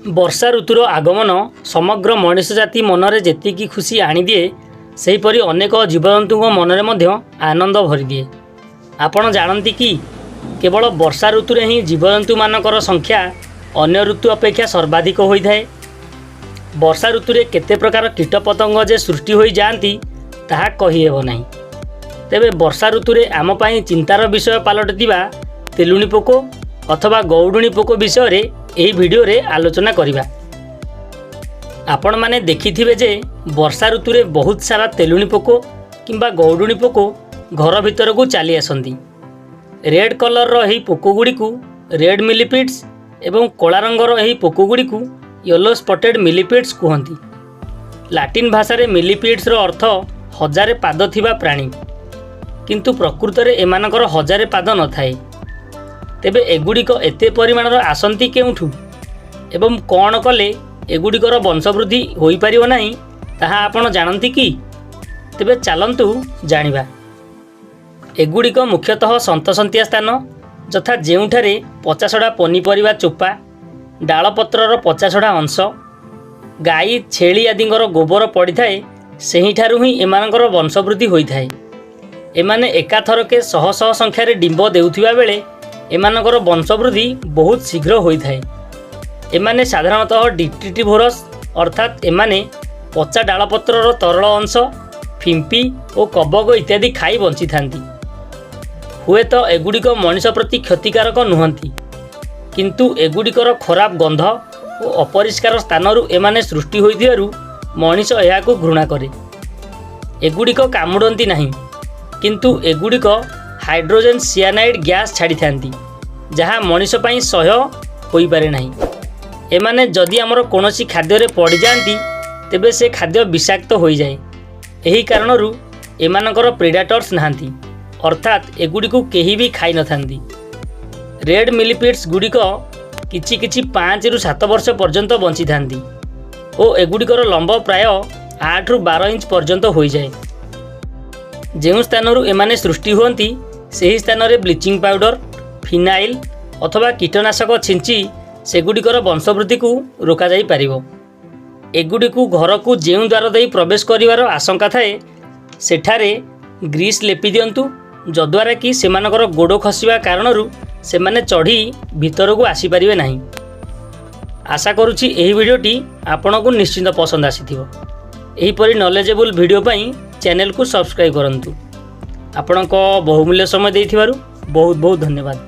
वर्षा ऋतुर आगमन समग्र मनुष्य जाति मनरे जेतिकी खुशी आनिदिए सेहीपरि अनेक जीवजंतुଙ୍କ मनरे मध्य आनंद भरिदिए। आपण जानती कि केवल वर्षा ऋतुरे ही जीवजंतु मानकर संख्या अन्य ऋतु अपेक्षा सर्वाधिक होइथाए। वर्षा ऋतुरे केते प्रकार कीटपतंग जे सृष्टि होई जाती ताहा कहि हेबो नाही। तेबे वर्षा ऋतुरे आम पई चिंतार विषय पालटिथिबा तेलुणी पोको अथवा गौडुणी पोको विषय रे एही वीडियो रे आलोचना करिबा। आपण माने देखिथिबे जे वर्षा ऋतुरे बहुत सारा तेलुणी पोको किंबा गौडुणी पोको घर भितर को चली आसंती। रेड कलर रो एही पोको गुडी को रेड मिलीपीड्स एवं कला रंगर एही पोको गुडी को येलो स्पॉटेड मिलीपीड्स कहंती। लाटिन भाषा रे मिलीपीड्स रो अर्थ हजारे पाद थिबा प्राणी, किंतु प्रकृत रे एमानकर हजारे पाद न थाए। तेबे एगुड़िक एते परिमाणर आसंती केउठु एवं कौन कले एगुड़िकर वंशवृद्धि होई परिबो नाही ताहा आपण जानती कि? तेबे चलंतु जानिबा। एगुड़िक मुख्यतः सन्तसंतिया स्थान यथा जेउठारे पचासड़ा पनीपरिबा चोपा डालपत्रर पचासड़ा अंश गाई छेली आदिंगर गोबर पड़ी थाए सेहिठारु ही एमानकर वंशवृद्धि होई थाए। एमाने एकाथरके शह शह संख्यारे डिंब देउथिबा बेले एमानकर वंशवृद्धि बहुत शीघ्र होई थाए। एमाने साधारणतः डिट्रिटिवोरस अर्थात एमाने पचा डालपत्रर तरल अंश फिंपी और कबक इत्यादि खाई बंची थांती। हुए तो एगुड़िक मनुष्य प्रति क्षतिकारक नुहंती, किंतु एगुड़िकर खराब गंध और अपरिष्कार स्थानरू एमाने सृष्टि होइथिबारु मनुष्य एहाकु घृणा करे। एगुड़िक कामुडंती नाही, किंतु एगुड़िक हाइड्रोजन सियानाइड गैस छाड़ी थांती जहाँ मनुष्य पई सह्य होई पारे नाही। एमाने जदि आमर कोनोसी खाद्य रे पड़ी जांती तेबे से खाद्य विषाक्त होई जाए। एही कारणरू एमानकर प्रेडाटर्स नाहांती, अर्थात एगुड़िकु केही भी खाई न थांती। रेड मिलीपीड्स गुड़िक किछि किछि 5 रु 7 वर्ष पर्यंत बंची थांती और एगुड़िकर लंब प्राय 8 रु 12 इंच पर्यंत होई जाए। जेउ स्थानरू एमाने सृष्टि हुअंती सेही स्थान रे ब्लीचिंग पाउडर फिनाइल अथवा कीटनाशक छिंची सेगुड़िकर वंशवृद्धि को रोका जाई पारिबो। एगुड़िकु घर को जेउ द्वार देई प्रवेश करिवार आशंका थाए सेठारे ग्रीस लेपि दियंतु, जद्वारा कि सेमानकर गोड़ खसिबा कारणरू सेमाने चढ़ी भितर को आसी पारिबे नाही। आशा करुछि एही वीडियोटी आपनकु निश्चित पसंद आसीथिबो। एहीपरि नॉलेजेबल वीडियो पई चैनल को सब्सक्राइब करंतु। आपणको बहुमूल्य समय देइथिबारु बहुत बहुत धन्यवाद।